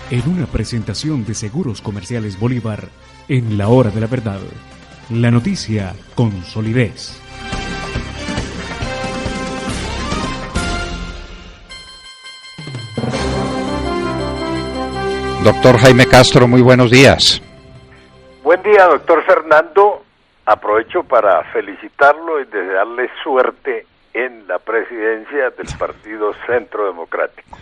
en una presentación de Seguros Comerciales Bolívar en la hora de la verdad. La noticia con solidez. Doctor Jaime Castro, muy buenos días. Buen día, doctor Fernando. Aprovecho para felicitarlo y desearle suerte en la presidencia del Partido Centro Democrático.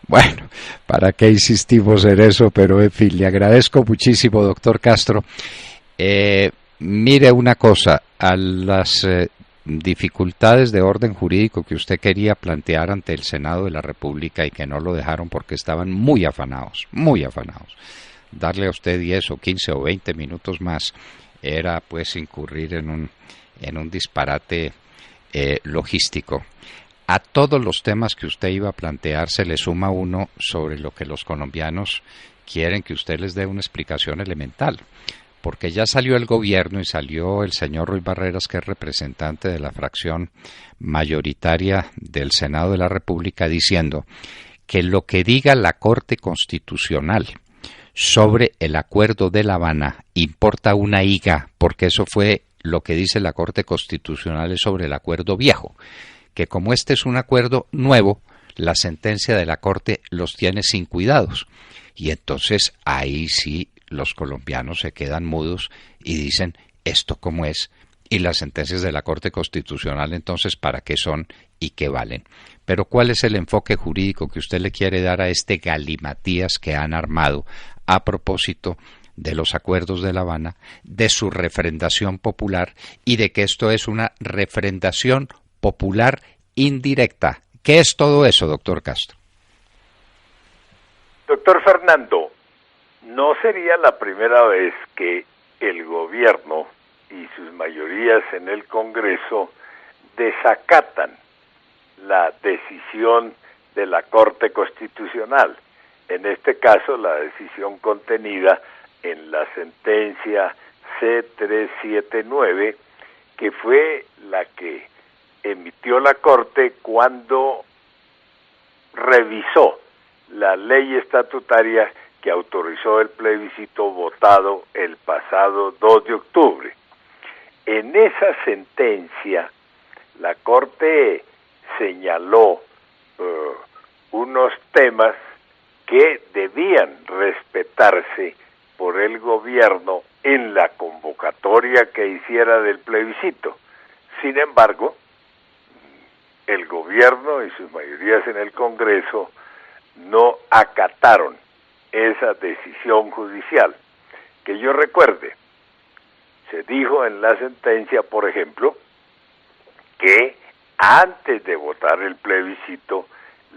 Bueno, ¿para qué insistimos en eso? Pero en fin, le agradezco muchísimo, doctor Castro. Mire una cosa, a las dificultades de orden jurídico que usted quería plantear ante el Senado de la República y que no lo dejaron porque estaban muy afanados. Darle a usted 10 o 15 o 20 minutos más era pues incurrir en un disparate logístico. A todos los temas que usted iba a plantear se le suma uno sobre lo que los colombianos quieren que usted les dé una explicación elemental, porque ya salió el gobierno y salió el señor Ruiz Barreras, que es representante de la fracción mayoritaria del Senado de la República, diciendo que lo que diga la Corte Constitucional sobre el acuerdo de La Habana importa una higa, porque eso fue lo que dice la Corte Constitucional sobre el acuerdo viejo, que como este es un acuerdo nuevo, la sentencia de la Corte los tiene sin cuidados. Y entonces ahí sí los colombianos se quedan mudos y dicen, ¿esto cómo es? Y las sentencias de la Corte Constitucional, entonces, ¿para qué son y qué valen? Pero ¿cuál es el enfoque jurídico que usted le quiere dar a este galimatías que han armado a propósito de los acuerdos de La Habana, de su refrendación popular y de que esto es una refrendación popular indirecta? ¿Qué es todo eso, doctor Castro? Doctor Fernando, no sería la primera vez que el gobierno y sus mayorías en el Congreso desacatan la decisión de la Corte Constitucional. En este caso, la decisión contenida en la sentencia C379, que fue la que emitió la Corte cuando revisó la ley estatutaria que autorizó el plebiscito votado el pasado 2 de octubre. En esa sentencia, la Corte señaló unos temas que debían respetarse por el gobierno en la convocatoria que hiciera del plebiscito. Sin embargo, el gobierno y sus mayorías en el Congreso no acataron esa decisión judicial. Que yo recuerde, se dijo en la sentencia, por ejemplo, que antes de votar el plebiscito,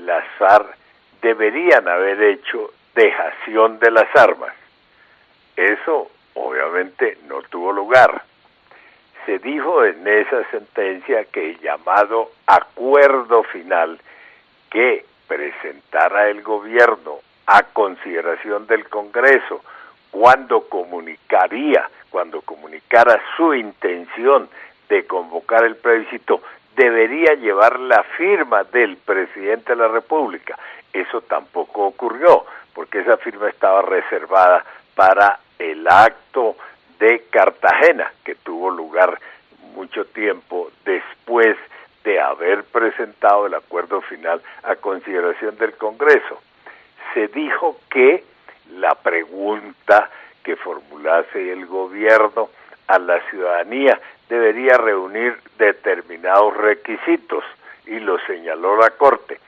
las FARC deberían haber hecho dejación de las armas. Eso obviamente no tuvo lugar. Se dijo en esa sentencia que el llamado acuerdo final que presentara el gobierno a consideración del Congreso cuando comunicara su intención de convocar el plebiscito, debería llevar la firma del presidente de la República. Eso tampoco ocurrió, porque esa firma estaba reservada para el acto de Cartagena, que tuvo lugar mucho tiempo después de haber presentado el acuerdo final a consideración del Congreso. Se dijo que la pregunta que formulase el gobierno a la ciudadanía debería reunir determinados requisitos, y lo señaló la Corte.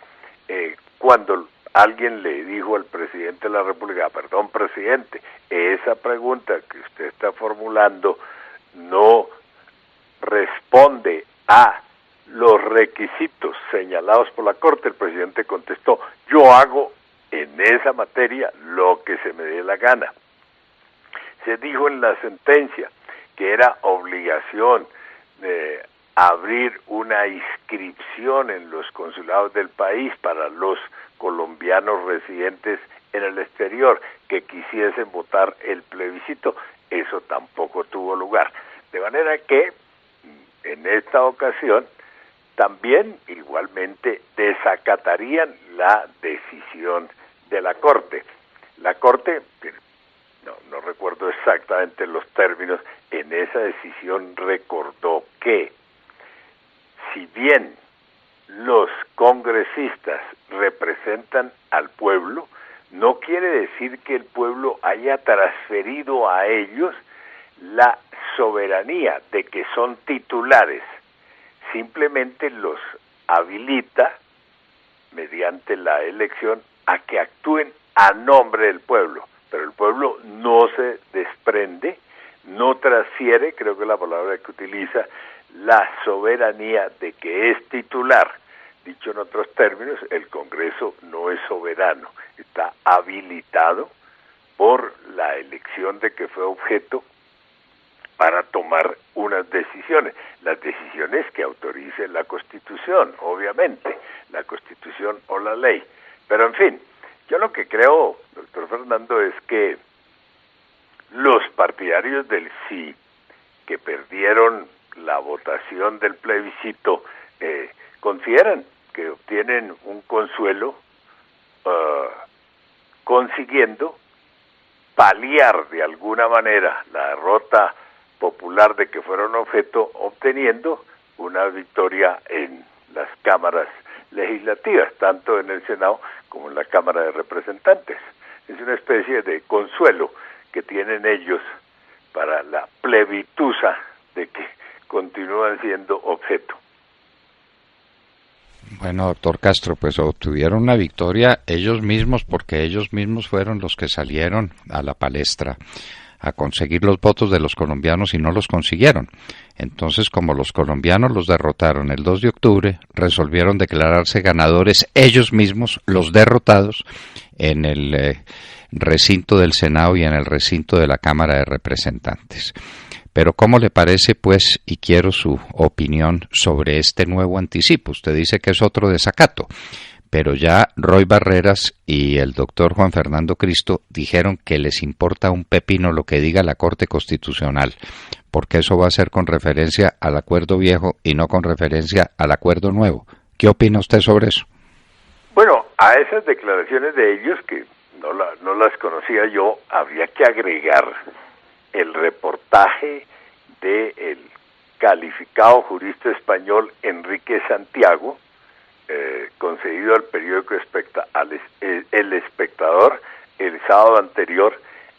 Cuando alguien le dijo al presidente de la República, perdón, presidente, esa pregunta que usted está formulando no responde a los requisitos señalados por la Corte, el presidente contestó, yo hago en esa materia lo que se me dé la gana. Se dijo en la sentencia que era obligación de abrir una inscripción en los consulados del país para los colombianos residentes en el exterior que quisiesen votar el plebiscito. Eso tampoco tuvo lugar. De manera que en esta ocasión también igualmente desacatarían la decisión de la Corte. La Corte, no recuerdo exactamente los términos, en esa decisión recordó que si bien los congresistas representan al pueblo, no quiere decir que el pueblo haya transferido a ellos la soberanía de que son titulares. Simplemente los habilita, mediante la elección, a que actúen a nombre del pueblo. Pero el pueblo no se desprende, no transfiere, creo que es la palabra que utiliza, la soberanía de que es titular. Dicho en otros términos, el Congreso no es soberano, está habilitado por la elección de que fue objeto para tomar unas decisiones, las decisiones que autorice la Constitución, obviamente, la Constitución o la ley. Pero en fin, yo lo que creo, doctor Fernando, es que los partidarios del sí, que perdieron la votación del plebiscito, consideran que obtienen un consuelo consiguiendo paliar de alguna manera la derrota popular de que fueron objeto, obteniendo una victoria en las cámaras legislativas, tanto en el Senado como en la Cámara de Representantes. Es una especie de consuelo que tienen ellos para la plebitusa de que continúan siendo objeto. Bueno, doctor Castro, pues obtuvieron una victoria ellos mismos porque ellos mismos fueron los que salieron a la palestra a conseguir los votos de los colombianos y no los consiguieron. Entonces, como los colombianos los derrotaron el 2 de octubre, resolvieron declararse ganadores ellos mismos, los derrotados, en el recinto del Senado y en el recinto de la Cámara de Representantes. Pero ¿cómo le parece, pues, y quiero su opinión sobre este nuevo anticipo? Usted dice que es otro desacato, pero ya Roy Barreras y el doctor Juan Fernando Cristo dijeron que les importa un pepino lo que diga la Corte Constitucional, porque eso va a ser con referencia al acuerdo viejo y no con referencia al acuerdo nuevo. ¿Qué opina usted sobre eso? Bueno, a esas declaraciones de ellos, que no las conocía yo, había que agregar el reportaje del calificado jurista español Enrique Santiago, concedido al periódico El Espectador el sábado anterior,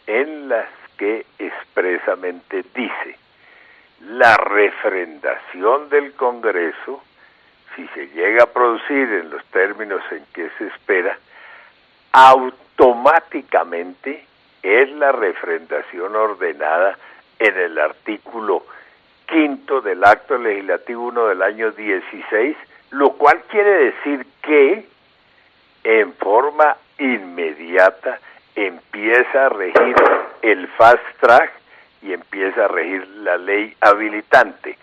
en las que expresamente dice: la refrendación del Congreso, si se llega a producir en los términos en que se espera, automáticamente es la refrendación ordenada en el artículo 5 del Acto Legislativo 1 del año 16, lo cual quiere decir que en forma inmediata empieza a regir el fast track y empieza a regir la ley habilitante.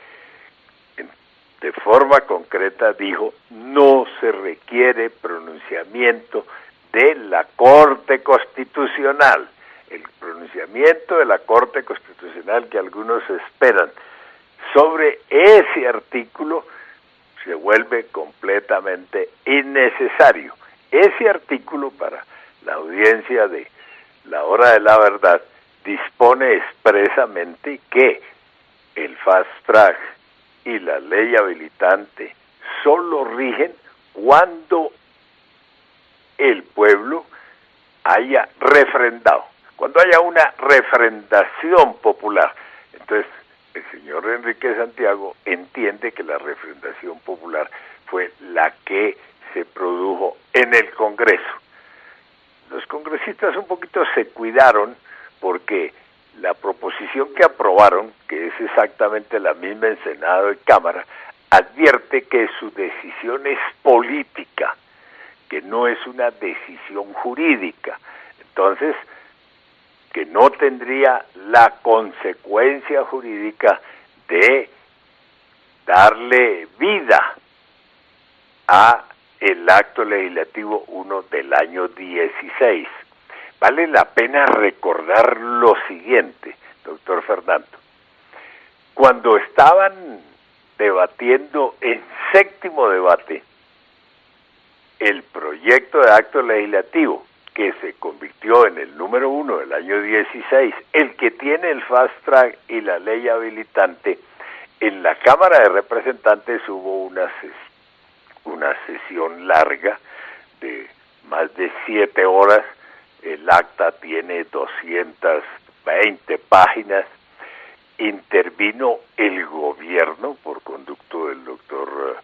De forma concreta dijo: no se requiere pronunciamiento de la Corte Constitucional. El pronunciamiento de la Corte Constitucional que algunos esperan sobre ese artículo se vuelve completamente innecesario. Ese artículo, para la audiencia de la hora de la verdad, dispone expresamente que el fast track y la ley habilitante solo rigen cuando el pueblo haya refrendado, cuando haya una refrendación popular. Entonces, el señor Enrique Santiago entiende que la refrendación popular fue la que se produjo en el Congreso. Los congresistas un poquito se cuidaron porque la proposición que aprobaron, que es exactamente la misma en Senado y Cámara, advierte que su decisión es política, que no es una decisión jurídica. Entonces, que no tendría la consecuencia jurídica de darle vida a el Acto Legislativo 1 del año 16. Vale la pena recordar lo siguiente, doctor Fernando. Cuando estaban debatiendo en séptimo debate el proyecto de acto legislativo que se convirtió en el número 1 del año 16, el que tiene el fast track y la ley habilitante. En la Cámara de Representantes hubo una sesión larga de más de 7 horas. El acta tiene 220 páginas. Intervino el gobierno por conducto del doctor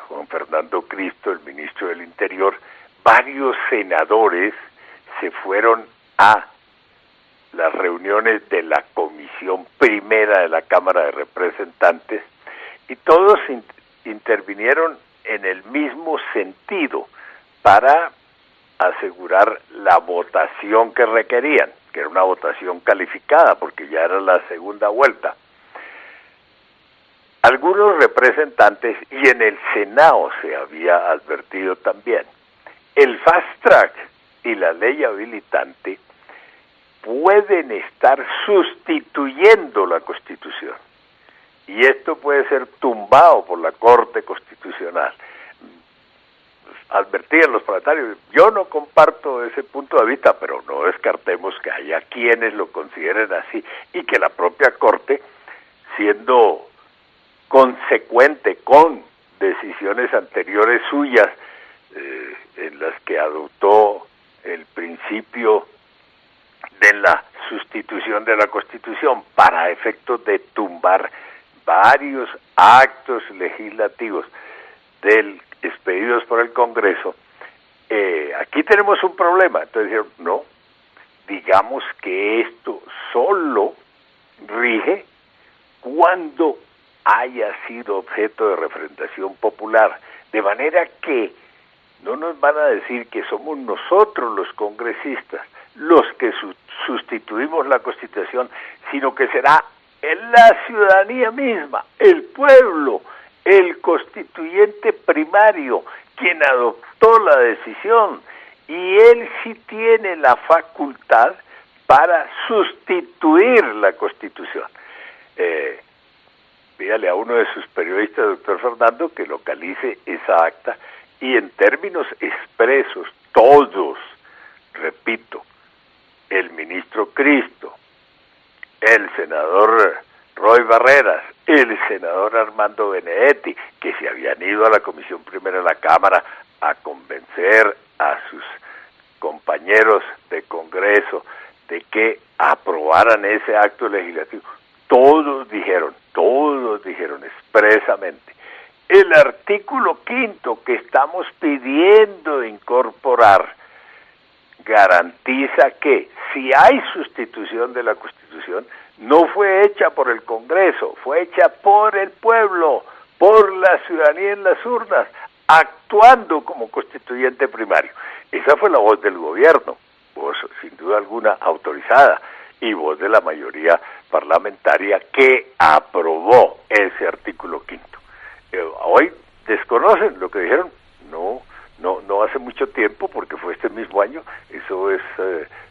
Juan Fernando Cristo, el ministro del Interior. Varios senadores se fueron a las reuniones de la Comisión Primera de la Cámara de Representantes y todos intervinieron en el mismo sentido para asegurar la votación que requerían, que era una votación calificada porque ya era la segunda vuelta. Algunos representantes, y en el Senado se había advertido también, el fast track y la ley habilitante pueden estar sustituyendo la Constitución, y esto puede ser tumbado por la Corte Constitucional. Advertían los parlamentarios, yo no comparto ese punto de vista, pero no descartemos que haya quienes lo consideren así, y que la propia Corte, siendo consecuente con decisiones anteriores suyas, en las que adoptó el principio de la sustitución de la Constitución para efectos de tumbar varios actos legislativos expedidos por el Congreso, aquí tenemos un problema. Entonces dijeron, no, digamos que esto solo rige cuando haya sido objeto de referendación popular, de manera que no nos van a decir que somos nosotros los congresistas los que sustituimos la Constitución, sino que será la ciudadanía misma, el pueblo, el constituyente primario, quien adoptó la decisión, y él sí tiene la facultad para sustituir la Constitución. Dígale a uno de sus periodistas, doctor Fernando, que localice esa acta, y en términos expresos, todos, repito, el ministro Cristo, el senador Roy Barreras, el senador Armando Benedetti, que se habían ido a la Comisión Primera de la Cámara a convencer a sus compañeros de Congreso de que aprobaran ese acto legislativo, todos dijeron expresamente, el artículo 5 que estamos pidiendo incorporar garantiza que si hay sustitución de la Constitución, no fue hecha por el Congreso, fue hecha por el pueblo, por la ciudadanía en las urnas, actuando como constituyente primario. Esa fue la voz del gobierno, voz sin duda alguna autorizada, y voz de la mayoría parlamentaria que aprobó ese artículo 5. Hoy desconocen lo que dijeron, no hace mucho tiempo, porque fue este mismo año, eso es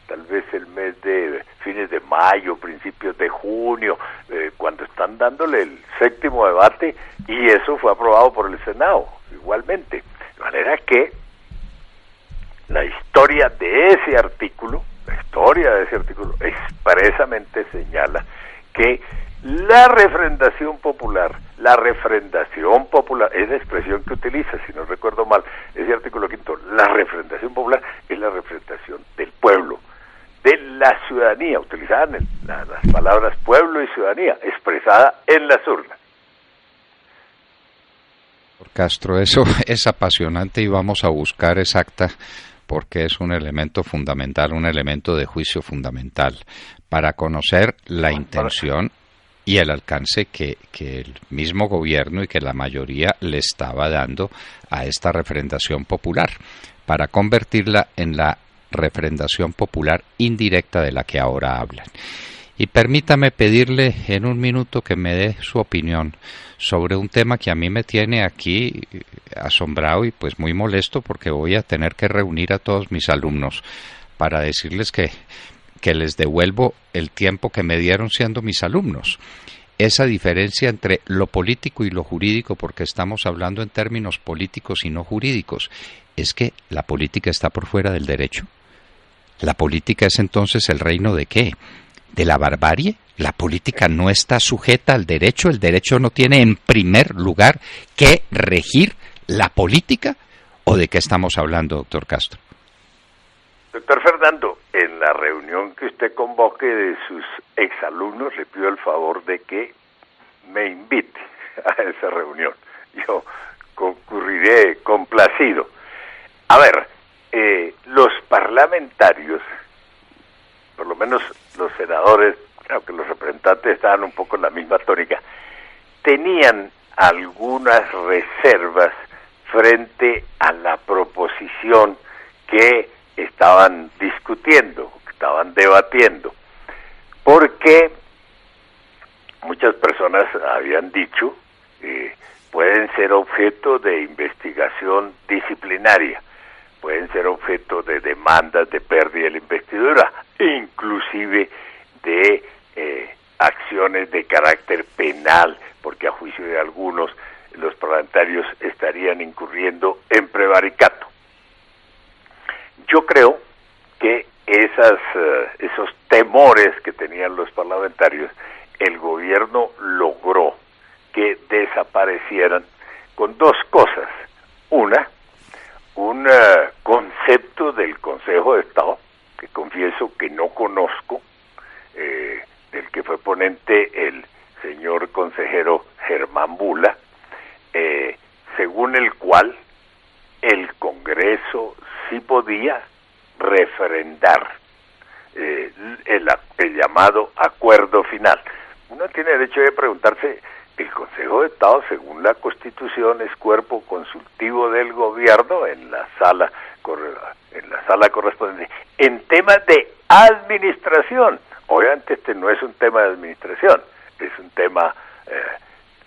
tal vez el mes de fines de mayo, principios de junio, cuando están dándole el séptimo debate, y eso fue aprobado por el Senado, igualmente. De manera que la historia de ese artículo expresamente señala que la refrendación popular, es la expresión que utiliza, si no recuerdo mal, ese artículo 5, la refrendación popular es la refrendación del pueblo, de la ciudadanía, utilizaban las palabras pueblo y ciudadanía, expresada en las urnas. Castro, eso es apasionante y vamos a buscar esa acta porque es un elemento fundamental, un elemento de juicio fundamental para conocer la intención y el alcance que el mismo gobierno y que la mayoría le estaba dando a esta refrendación popular, para convertirla en la refrendación popular indirecta de la que ahora hablan. Y permítame pedirle en un minuto que me dé su opinión sobre un tema que a mí me tiene aquí asombrado y pues muy molesto, porque voy a tener que reunir a todos mis alumnos para decirles que les devuelvo el tiempo que me dieron siendo mis alumnos. esa diferencia entre lo político y lo jurídico, porque estamos hablando en términos políticos y no jurídicos, es que la política está por fuera del derecho. La política es entonces el reino ¿de qué? ¿De la barbarie? La política no está sujeta al derecho, el derecho no tiene en primer lugar que regir la política. ¿O de qué estamos hablando, doctor Castro? Doctor Fernando, en la reunión que usted convoque de sus exalumnos, le pido el favor de que me invite a esa reunión. Yo concurriré complacido. A ver, los parlamentarios, por lo menos los senadores, aunque los representantes estaban un poco en la misma tónica, tenían algunas reservas frente a la proposición que estaban discutiendo, que estaban debatiendo, porque muchas personas habían dicho pueden ser objeto de investigación disciplinaria, pueden ser objeto de demandas de pérdida de la investidura, inclusive de acciones de carácter penal, porque a juicio de algunos los parlamentarios estarían incurriendo en prevaricato. Yo creo que esos temores que tenían los parlamentarios, el gobierno logró que desaparecieran con dos cosas. Una, un concepto del Consejo de Estado, que confieso que no conozco, del que fue ponente el señor consejero Germán Bula, según el cual el Congreso sí podía refrendar el llamado acuerdo final. Uno tiene derecho de preguntarse, el Consejo de Estado, según la Constitución, es cuerpo consultivo del gobierno en la sala correspondiente, en temas de administración. Obviamente este no es un tema de administración, es un tema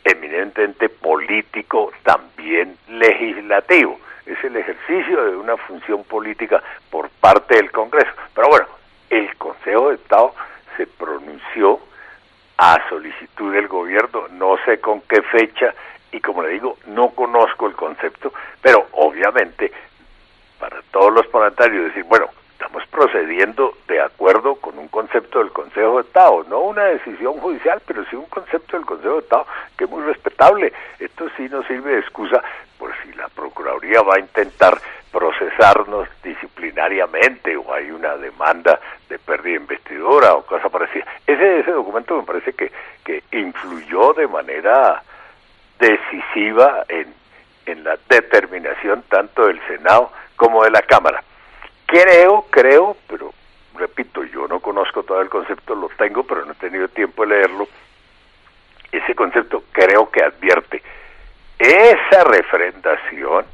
eminentemente político, también legislativo. Es el ejercicio de una función política por parte del Congreso. Pero bueno, el Consejo de Estado se pronunció a solicitud del gobierno, no sé con qué fecha, y como le digo, no conozco el concepto, pero obviamente para todos los parlamentarios decir, bueno, estamos procediendo de acuerdo con un concepto del Consejo de Estado, no una decisión judicial, pero sí un concepto del Consejo de Estado que es muy respetable. Esto sí no sirve de excusa por si la Procuraduría va a intentar procesarnos disciplinariamente o hay una demanda de pérdida de investidura o cosa parecida. Ese documento me parece que influyó de manera decisiva en la determinación tanto del Senado como de la Cámara. Creo, pero repito, yo no conozco todo el concepto, lo tengo, pero no he tenido tiempo de leerlo. Ese concepto creo que advierte, esa refrendación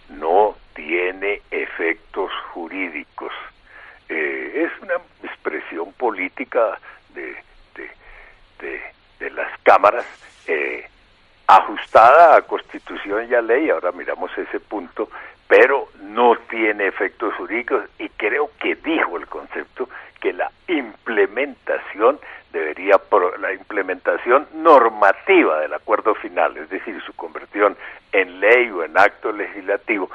no tiene efectos jurídicos. Es una expresión política de las cámaras, ajustada a Constitución y a ley, ahora miramos ese punto, pero no tiene efectos jurídicos, y creo que dijo el concepto que la implementación normativa del acuerdo final, es decir, su conversión en ley o en acto legislativo,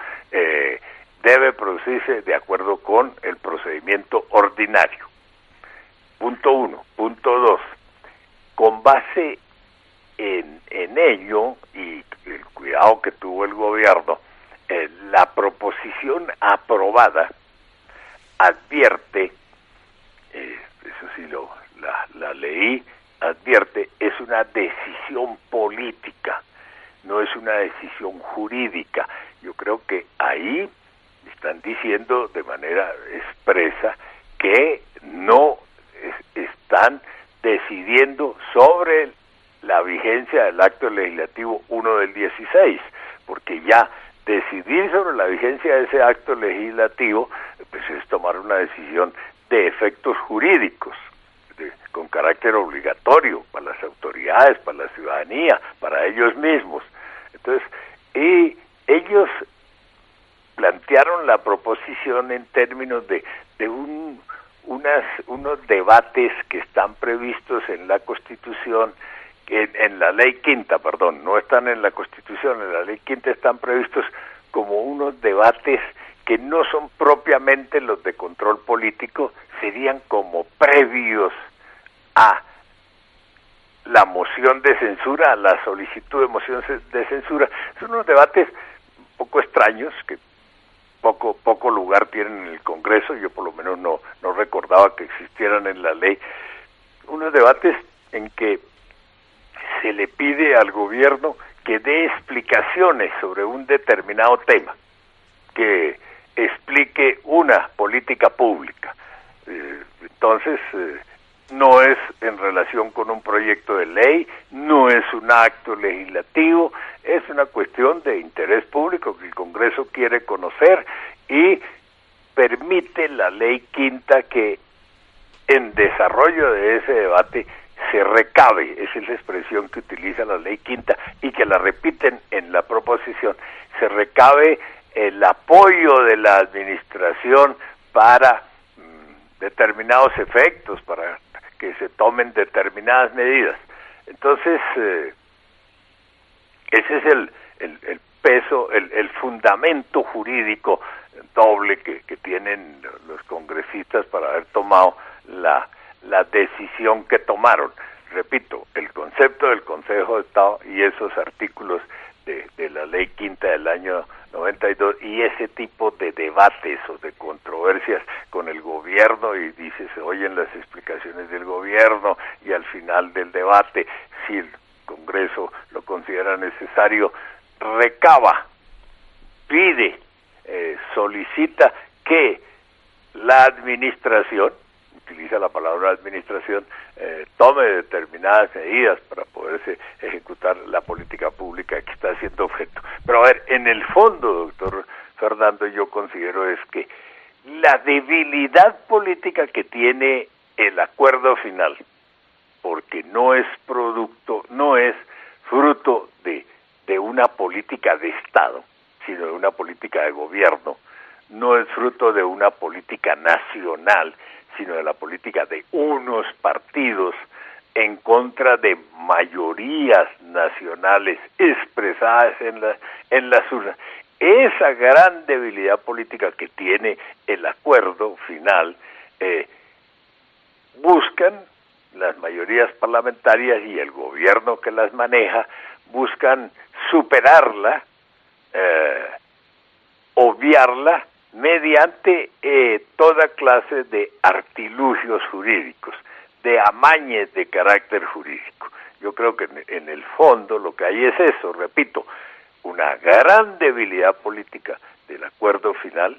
debe producirse de acuerdo con el procedimiento ordinario. Punto 1. Punto 2. Con base en ello y el cuidado que tuvo el gobierno, la proposición aprobada advierte, eso sí la leí, advierte, es una decisión política, no es una decisión jurídica. Yo creo que ahí están diciendo de manera expresa que no están decidiendo sobre la vigencia del acto legislativo 1 del 16, porque ya decidir sobre la vigencia de ese acto legislativo pues es tomar una decisión de efectos jurídicos, con carácter obligatorio para las autoridades, para la ciudadanía, para ellos mismos. Entonces, y ellos plantearon la proposición en términos de unos debates que están previstos en la Constitución, en la ley quinta, perdón, no están en la Constitución, en la ley quinta están previstos como unos debates que no son propiamente los de control político, serían como previos a la moción de censura, a la solicitud de moción de censura. Son unos debates un poco extraños que poco lugar tienen en el Congreso. Yo por lo menos no recordaba que existieran en la ley. Unos debates en que se le pide al gobierno que dé explicaciones sobre un determinado tema, que explique una política pública. Entonces, no es en relación con un proyecto de ley, no es un acto legislativo, es una cuestión de interés público que el Congreso quiere conocer, y permite la ley quinta que en desarrollo de ese debate se recabe, esa es la expresión que utiliza la ley quinta y que la repiten en la proposición, se recabe el apoyo de la administración para determinados efectos, para que se tomen determinadas medidas. Entonces, ese es el peso, el fundamento jurídico doble que tienen los congresistas para haber tomado la decisión que tomaron. Repito, el concepto del Consejo de Estado y esos artículos de la ley quinta del año 92 y ese tipo de debates o de controversias con el gobierno, y dice, se oyen las explicaciones del gobierno y al final del debate, si el Congreso lo considera necesario, recaba, pide, solicita que la administración, utiliza la palabra administración, tome determinadas medidas para poderse ejecutar la política pública que está siendo objeto. Pero a ver, en el fondo, doctor Fernando, yo considero es que la debilidad política que tiene el acuerdo final, porque no es producto, no es fruto de una política de Estado, sino de una política de gobierno, no es fruto de una política nacional, sino de la política de unos partidos en contra de mayorías nacionales expresadas en las urnas. Esa gran debilidad política que tiene el acuerdo final, buscan las mayorías parlamentarias y el gobierno que las maneja, buscan superarla, obviarla, mediante toda clase de artilugios jurídicos, de amañes de carácter jurídico. Yo creo que en el fondo lo que hay es eso, repito, una gran debilidad política del acuerdo final,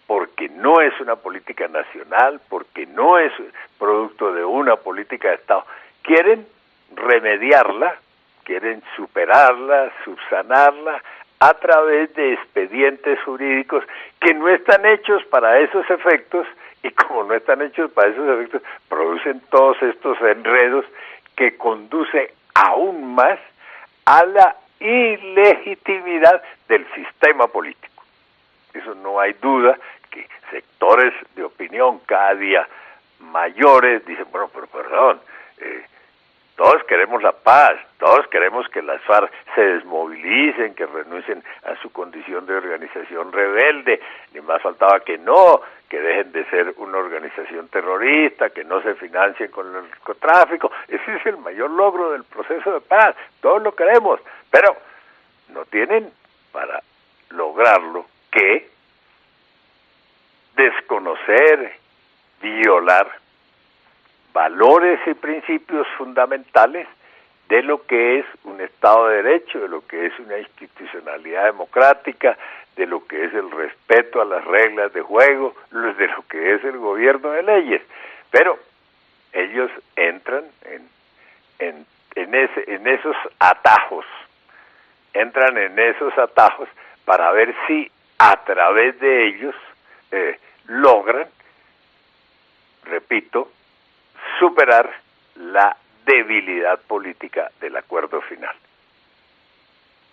porque no es una política nacional, porque no es producto de una política de Estado. Quieren remediarla, quieren superarla, subsanarla, a través de expedientes jurídicos que no están hechos para esos efectos, y como no están hechos para esos efectos, producen todos estos enredos que conducen aún más a la ilegitimidad del sistema político. Eso no hay duda, que sectores de opinión cada día mayores dicen, bueno, pero perdón, todos queremos la paz, todos queremos que las FARC se desmovilicen, que renuncien a su condición de organización rebelde, ni más faltaba que no, que dejen de ser una organización terrorista, que no se financien con el narcotráfico. Ese es el mayor logro del proceso de paz, todos lo queremos, pero no tienen para lograrlo que desconocer, violar valores y principios fundamentales de lo que es un Estado de Derecho, de lo que es una institucionalidad democrática, de lo que es el respeto a las reglas de juego, de lo que es el gobierno de leyes. Pero ellos entran en esos atajos, para ver si a través de ellos logran, repito, superar la debilidad política del acuerdo final.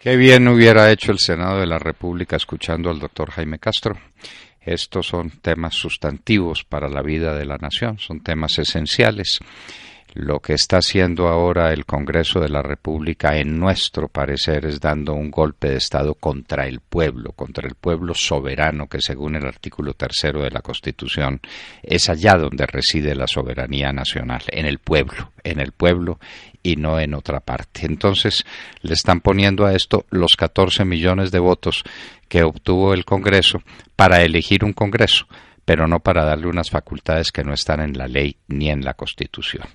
Qué bien hubiera hecho el Senado de la República escuchando al doctor Jaime Castro. Estos son temas sustantivos para la vida de la nación, son temas esenciales. Lo que está haciendo ahora el Congreso de la República, en nuestro parecer, es dando un golpe de Estado contra el pueblo soberano, que según el artículo 3 de la Constitución es allá donde reside la soberanía nacional, en el pueblo y no en otra parte. Entonces le están poniendo a esto los 14 millones de votos que obtuvo el Congreso para elegir un Congreso, pero no para darle unas facultades que no están en la ley ni en la Constitución.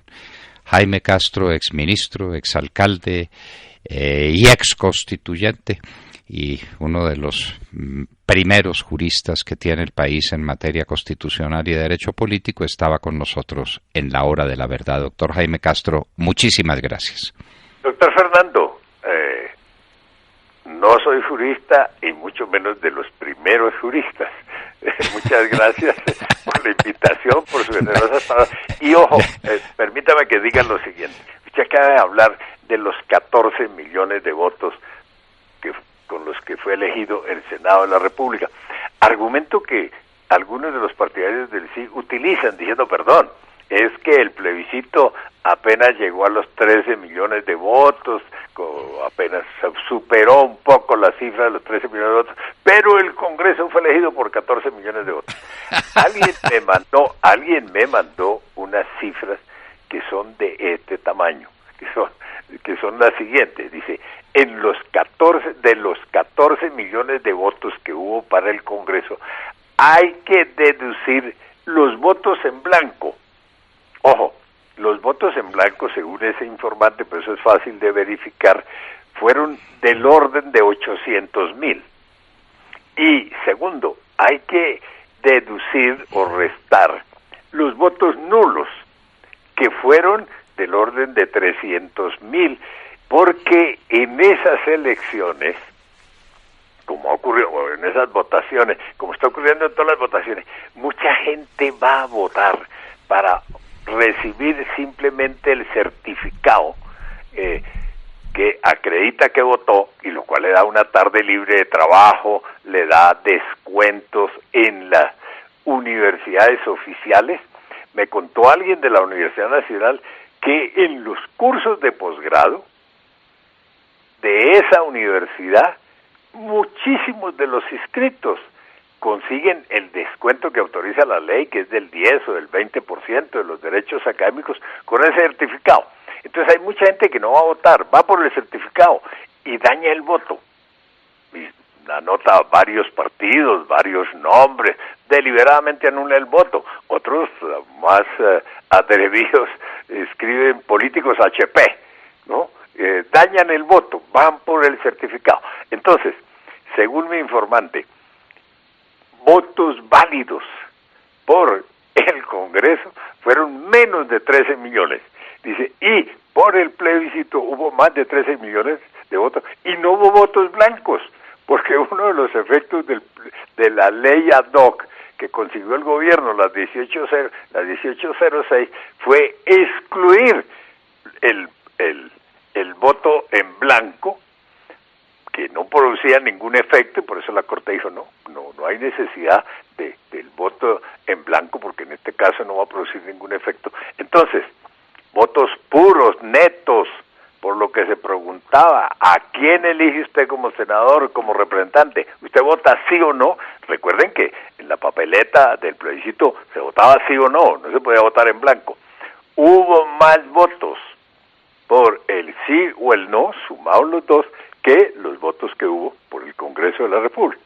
Jaime Castro, exministro, exalcalde y exconstituyente, y uno de los primeros juristas que tiene el país en materia constitucional y de derecho político, estaba con nosotros en la hora de la verdad. Doctor Jaime Castro, muchísimas gracias. Doctor Fernando, no soy jurista y mucho menos de los primeros juristas. Muchas gracias por la invitación, por sus generosas palabras. Y ojo, permítame que diga lo siguiente. Usted acaba de hablar de los 14 millones de votos con los que fue elegido el Senado de la República. Argumento que algunos de los partidarios del sí utilizan, diciendo, perdón, es que el plebiscito apenas llegó a los 13 millones de votos, apenas superó un poco la cifra de los 13 millones de votos, pero el Congreso fue elegido por 14 millones de votos. Alguien me mandó unas cifras que son de este tamaño, que son las siguientes. Dice, de los 14 millones de votos que hubo para el Congreso, hay que deducir los votos en blanco. Ojo, los votos en blanco, según ese informante, pero eso es fácil de verificar, fueron del orden de 800,000. Y segundo, hay que deducir o restar los votos nulos, que fueron del orden de 300,000, porque en esas elecciones, como ha ocurrido en esas votaciones, como está ocurriendo en todas las votaciones, mucha gente va a votar para recibir simplemente el certificado que acredita que votó, y lo cual le da una tarde libre de trabajo, le da descuentos en las universidades oficiales. Me contó alguien de la Universidad Nacional que en los cursos de posgrado de esa universidad, muchísimos de los inscritos consiguen el descuento que autoriza la ley, que es del 10 o del 20% de los derechos académicos, con ese certificado. Entonces hay mucha gente que no va a votar, va por el certificado y daña el voto. Y anota varios partidos, varios nombres, deliberadamente anula el voto. Otros, más atrevidos, escriben políticos HP, ¿no? Dañan el voto, van por el certificado. Entonces, según mi informante, votos válidos por el Congreso fueron menos de 13 millones. Dice, y por el plebiscito hubo más de 13 millones de votos y no hubo votos blancos, porque uno de los efectos de la ley ad hoc que consiguió el gobierno, la 1806, fue excluir el voto en blanco, que no producía ningún efecto, y por eso la Corte dijo, no hay necesidad del voto en blanco, porque en este caso no va a producir ningún efecto. Entonces, votos puros, netos, por lo que se preguntaba, ¿a quién elige usted como senador, como representante? ¿Usted vota sí o no? Recuerden que en la papeleta del plebiscito se votaba sí o no se podía votar en blanco. Hubo más votos por el sí o el no, sumados los dos, que los votos que hubo por el Congreso de la República.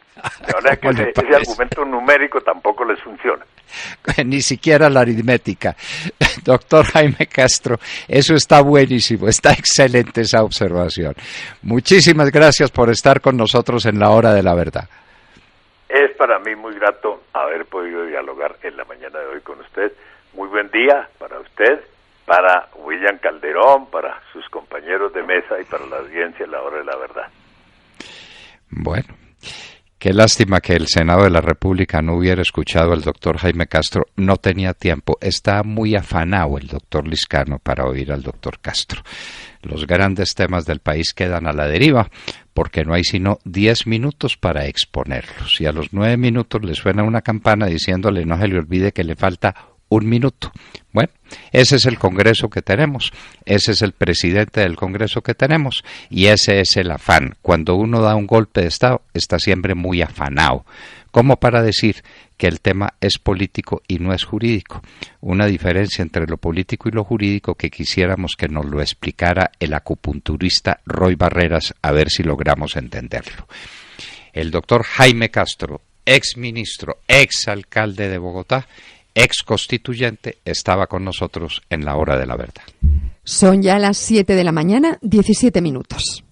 De manera que ese argumento numérico tampoco les funciona. Ni siquiera la aritmética. Doctor Jaime Castro, eso está buenísimo, está excelente esa observación. Muchísimas gracias por estar con nosotros en la hora de la verdad. Es para mí muy grato haber podido dialogar en la mañana de hoy con usted. Muy buen día para usted, para William Calderón, para sus compañeros de mesa y para la audiencia en la hora de la verdad. Bueno, qué lástima que el Senado de la República no hubiera escuchado al doctor Jaime Castro. No tenía tiempo. Está muy afanado el doctor Liscano para oír al doctor Castro. Los grandes temas del país quedan a la deriva porque no hay sino 10 minutos para exponerlos. Y a los 9 minutos le suena una campana diciéndole no se le olvide que le falta 1 minuto. Bueno, Ese es el Congreso que tenemos, ese es el presidente del Congreso que tenemos, y ese es el afán. Cuando uno da un golpe de Estado, está siempre muy afanado, como para decir que el tema es político y no es jurídico. Una diferencia entre lo político y lo jurídico que quisiéramos que nos lo explicara el acupunturista Roy Barreras, a ver si logramos entenderlo. El doctor Jaime Castro, ex ministro, ex alcalde de Bogotá, ex constituyente, estaba con nosotros en la hora de la verdad. Son ya las 7 de la mañana, 17 minutos.